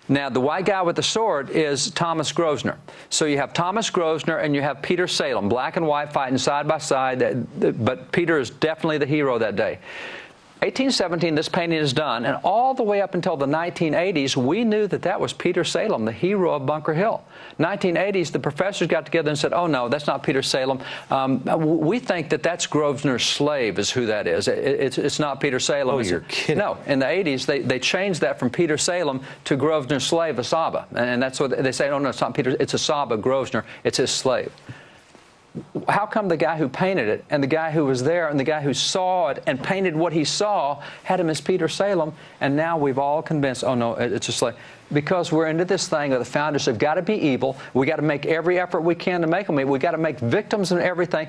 Now, the white guy with the sword is Thomas Grosvenor. So you have Thomas Grosvenor and you have Peter Salem, black and white fighting side by side, but Peter is definitely the hero that day. 1817, this painting is done, and all the way up until the 1980s, we knew that that was Peter Salem, the hero of Bunker Hill. 1980s, the professors got together and said, oh, no, that's not Peter Salem. We think that that's Grosvenor's slave is who that is. It's not Peter Salem. Oh, you're kidding. No, in the 80s, they changed that from Peter Salem to Grosvenor's slave, Asaba. And that's what they say, oh, no, it's not Peter, it's Asaba, Grosvenor, it's his slave. How come the guy who painted it and the guy who was there and the guy who saw it and painted what he saw had him as Peter Salem, and now we've all convinced, oh, no, it's a slave? Because we're into this thing of the founders have got to be evil. We got to make every effort we can to make them. We got to make victims and everything.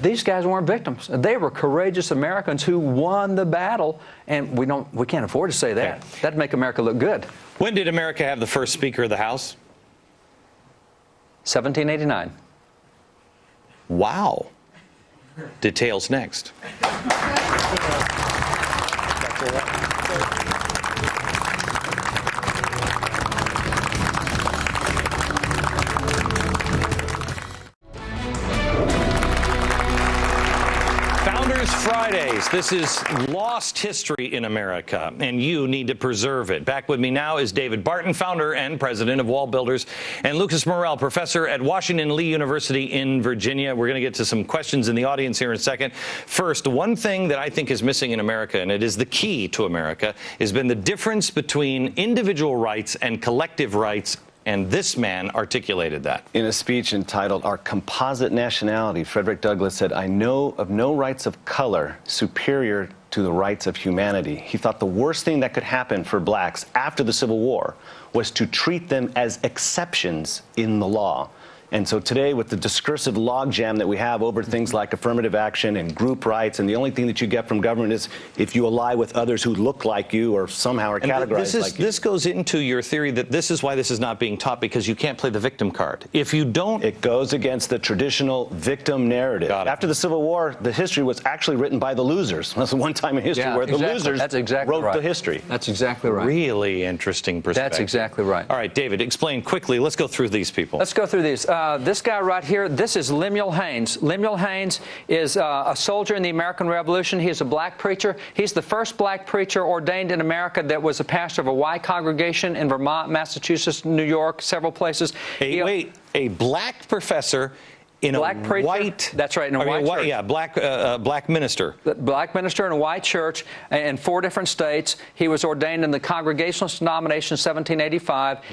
These guys weren't victims. They were courageous Americans who won the battle, and we can't afford to say that. Okay. That'd make America look good. When did America have the first Speaker of the House? 1789. Wow. Details next. Fridays. This is lost history in America, and you need to preserve it. Back with me now is David Barton, founder and president of Wall Builders, and Lucas Morel, professor at Washington Lee University in Virginia. We're going to get to some questions in the audience here in a second. First, one thing that I think is missing in America, and it is the key to America, has been the difference between individual rights and collective rights. And this man articulated that. In a speech entitled Our Composite Nationality, Frederick Douglass said, I know of no rights of color superior to the rights of humanity. He thought the worst thing that could happen for blacks after the Civil War was to treat them as exceptions in the law. And so today, with the discursive logjam that we have over things like affirmative action and group rights, and the only thing that you get from government is if you ally with others who look like you or somehow are categorized like you. This goes into your theory that this is why this is not being taught, because you can't play the victim card. If you don't... It goes against the traditional victim narrative. After the Civil War, the history was actually written by the losers. That's the one time in history where the losers wrote the history. That's exactly right. Really interesting perspective. That's exactly right. All right, David, explain quickly. Let's go through these people. Let's go through these. This guy right here, this is Lemuel Haynes. Lemuel Haynes is a soldier in the American Revolution. He is a black preacher. He's the first black preacher ordained in America that was a pastor of a white congregation in Vermont, Massachusetts, New York, several places. A black professor in black a preacher, white... That's right, in a white church. Yeah, black minister. Black minister in a white church in 4 different states. He was ordained in the Congregationalist denomination in 1785.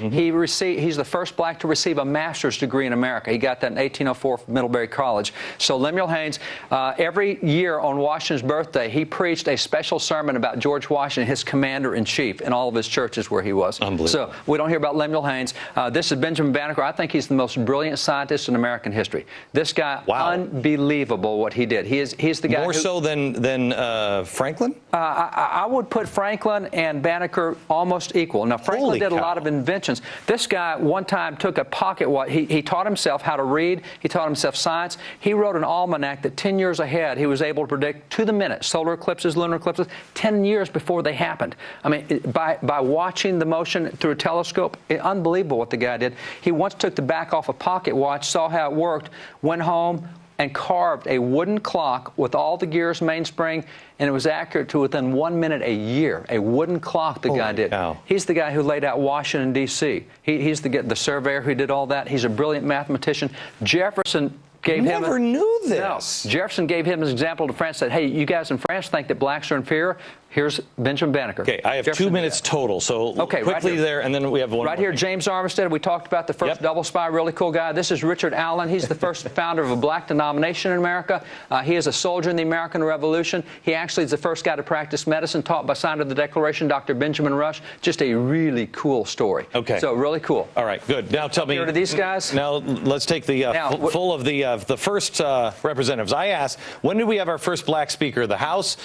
He's the first black to receive a master's degree in America. He got that in 1804 from Middlebury College. So Lemuel Haynes, every year on Washington's birthday, he preached a special sermon about George Washington, his commander-in-chief, in all of his churches where he was. Unbelievable. So we don't hear about Lemuel Haynes. This is Benjamin Banneker. I think he's the most brilliant scientist in American history. This guy, unbelievable what he did. He's the guy more so than Franklin? I would put Franklin and Banneker almost equal. Now, Franklin did a lot of inventions. This guy one time took a pocket watch. He taught himself how to read. He taught himself science. He wrote an almanac that 10 years ahead he was able to predict to the minute solar eclipses, lunar eclipses, 10 years before they happened. I mean, by watching the motion through a telescope, unbelievable what the guy did. He once took the back off a pocket watch, saw how it worked, went home and carved a wooden clock with all the gears, mainspring, and it was accurate to within 1 minute a year. A wooden clock the guy did. Cow. He's the guy who laid out Washington, D.C. He's the surveyor who did all that. He's a brilliant mathematician. Jefferson Never knew this. No. Jefferson gave him an example to France, said, hey, you guys in France think that blacks are inferior. Here's Benjamin Banneker. Okay, I have Jefferson 2 minutes total, so quickly right there, and then we have one right here, James Armistead. We talked about the first double spy, really cool guy. This is Richard Allen. He's the first founder of a black denomination in America. He is a soldier in the American Revolution. He actually is the first guy to practice medicine, taught by sign of the Declaration, Dr. Benjamin Rush. Just a really cool story. Okay. So really cool. All right, good. Now tell me. Here to these guys. Now let's take the full of the first representatives. I asked, when did we have our first black Speaker of the House?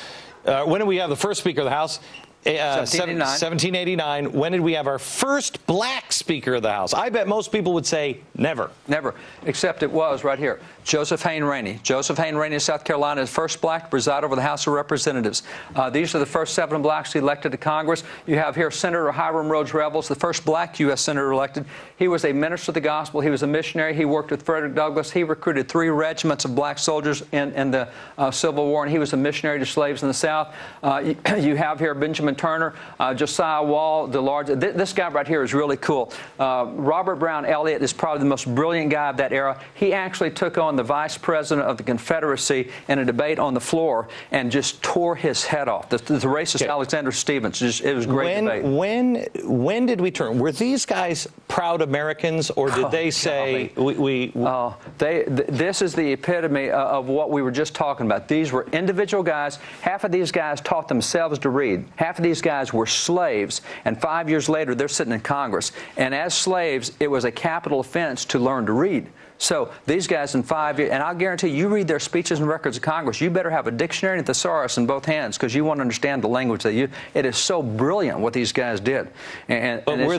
When did we have the first Speaker of the House? 1789. When did we have our first black Speaker of the House? I bet most people would say never. Never, except it was right here. Joseph Hayne Rainey. Joseph Hayne Rainey of South Carolina is the first black to preside over the House of Representatives. These are the first 7 blacks elected to Congress. You have here Senator Hiram Rhodes Revels, the first black U.S. senator elected. He was a minister of the gospel. He was a missionary. He worked with Frederick Douglass. He recruited 3 regiments of black soldiers in the Civil War, and he was a missionary to slaves in the South. You have here Benjamin Turner, Josiah Wall, this guy right here is really cool. Robert Brown Elliott is probably the most brilliant guy of that era. He actually took on the vice president of the Confederacy in a debate on the floor and just tore his head off. The racist Alexander Stephens. It was a great debate. When did we turn? Were these guys proud Americans, or did they say this is the epitome of what we were just talking about. These were individual guys. Half of these guys taught themselves to read. Half of these guys were slaves, and 5 years later, they're sitting in Congress. And as slaves, it was a capital offense to learn to read. So these guys in 5 years, and I'll guarantee you read their speeches and records of Congress, you better have a dictionary and a thesaurus in both hands because you want to understand the language that it is so brilliant what these guys did. But were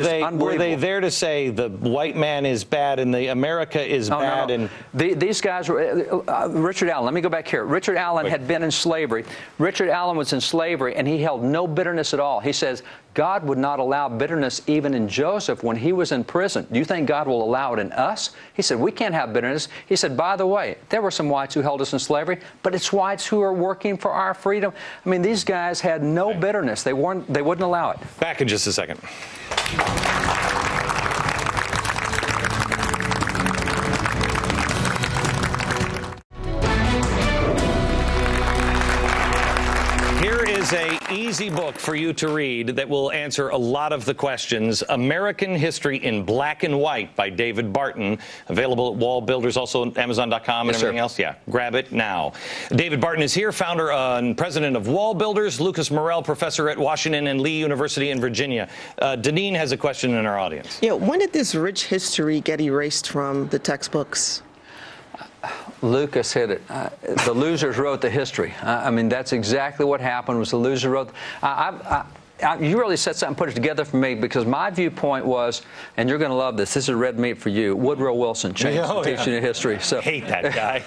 they there to say the white man is bad and the America is bad? No. And these guys were, Richard Allen, let me go back here. Richard Allen had been in slavery. Richard Allen was in slavery and he held no bitterness at all. He says, God would not allow bitterness even in Joseph when he was in prison. Do you think God will allow it in us? He said, we can't have bitterness. He said, by the way, there were some whites who held us in slavery, but it's whites who are working for our freedom. I mean, these guys had no bitterness. They wouldn't allow it. Back in just a second. Is an easy book for you to read that will answer a lot of the questions. American History in Black and White by David Barton. Available at Wall Builders, also on Amazon.com and everything else. Yeah, grab it now. David Barton is here, founder and president of Wall Builders. Lucas Morel, professor at Washington and Lee University in Virginia. Deneen has a question in our audience. Yeah, when did this rich history get erased from the textbooks? Lucas hit it. The losers wrote the history. I mean, that's exactly what happened. Was the loser wrote. You really set something, put it together for me, because my viewpoint was, and you're going to love this. This is red meat for you. Woodrow Wilson changed the teaching of history. So hate that guy.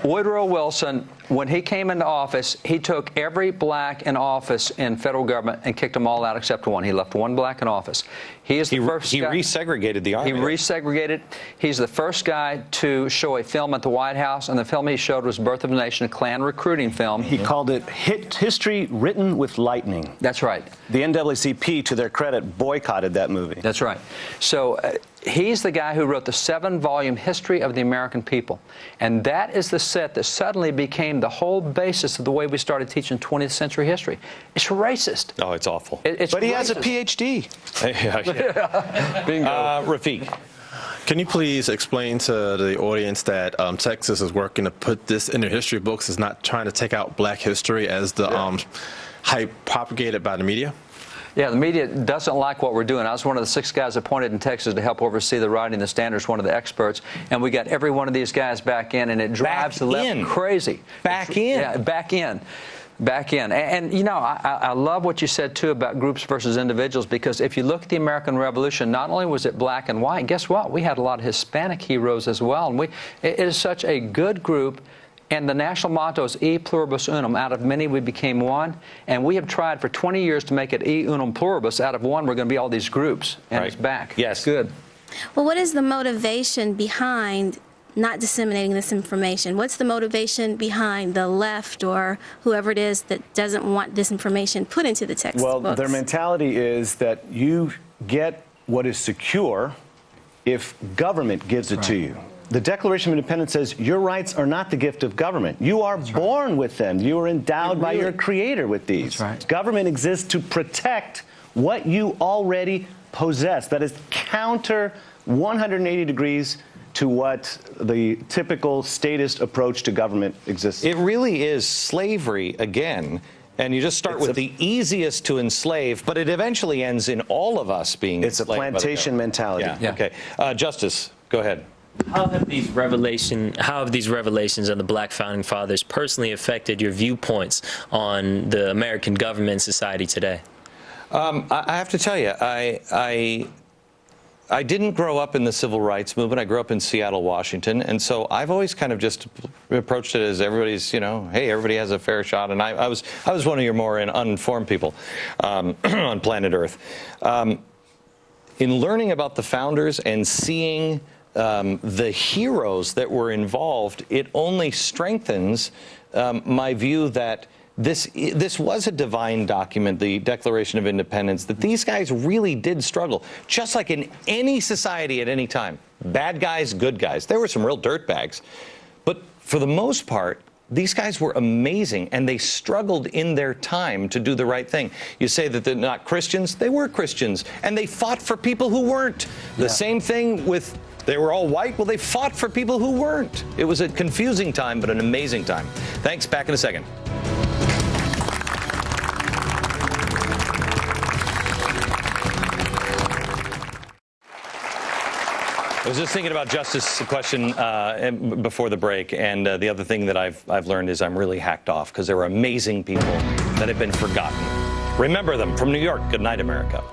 Woodrow Wilson, when he came into office, he took every black in office in federal government and kicked them all out except one. He left one black in office. He is the first guy. He resegregated the army. He resegregated. He's the first guy to show a film at the White House, and the film he showed was Birth of a Nation, a Klan recruiting film. He called it History Written with Lightning. That's right. The NAACP, to their credit, boycotted that movie. That's right. So he's the guy who wrote the 7-volume History of the American People. And that is the set that suddenly became the whole basis of the way we started teaching 20th century history. It's racist. Oh, it's awful. But he has a PhD. Bingo. Rafiq. Can you please explain to the audience that Texas is working to put this in their history books, is not trying to take out black history as the hype propagated by the media? Yeah, the media doesn't like what we're doing. I was one of the 6 guys appointed in Texas to help oversee the writing, the standards, one of the experts, and we got every one of these guys back in, and it drives the left crazy. Back in. Yeah, back in. And you know, I love what you said, too, about groups versus individuals, because if you look at the American Revolution, not only was it black and white, guess what? We had a lot of Hispanic heroes as well. And it is such a good group. And the national motto is E pluribus unum. Out of many, we became one. And we have tried for 20 years to make it E unum pluribus. Out of one, we're going to be all these groups. And it's back. Yes. Good. Well, what is the motivation behind not disseminating this information? What's the motivation behind the left or whoever it is that doesn't want this information put into the textbooks? Well, their mentality is that you get what is secure if government gives it to you. The Declaration of Independence says your rights are not the gift of government. You are born with them. You are endowed by your Creator with these. Government exists to protect what you already possess. That is counter 180 degrees to what the typical statist approach to government exists. It really is slavery again. And you just start with the easiest to enslave, but it eventually ends in all of us being enslaved. It's a plantation mentality. Yeah. Okay. Justice, go ahead. How have these revelations of the Black founding fathers personally affected your viewpoints on the American government and society today? I have to tell you, I didn't grow up in the civil rights movement. I grew up in Seattle, Washington, and so I've always kind of just approached it as everybody's, you know, hey, everybody has a fair shot. And I was one of your more uninformed people on planet Earth. In learning about the founders and seeing the heroes that were involved, it only strengthens my view that this was a divine document, the Declaration of Independence, that these guys really did struggle, just like in any society at any time. Bad guys, good guys. There were some real dirtbags. But for the most part, these guys were amazing, and they struggled in their time to do the right thing. You say that they're not Christians. They were Christians, and they fought for people who weren't. The same thing with, they were all white. Well, they fought for people who weren't. It was a confusing time, but an amazing time. Thanks. Back in a second. I was just thinking about Justice's question before the break, and the other thing that I've learned is I'm really hacked off because there are amazing people that have been forgotten. Remember them from New York. Good night, America.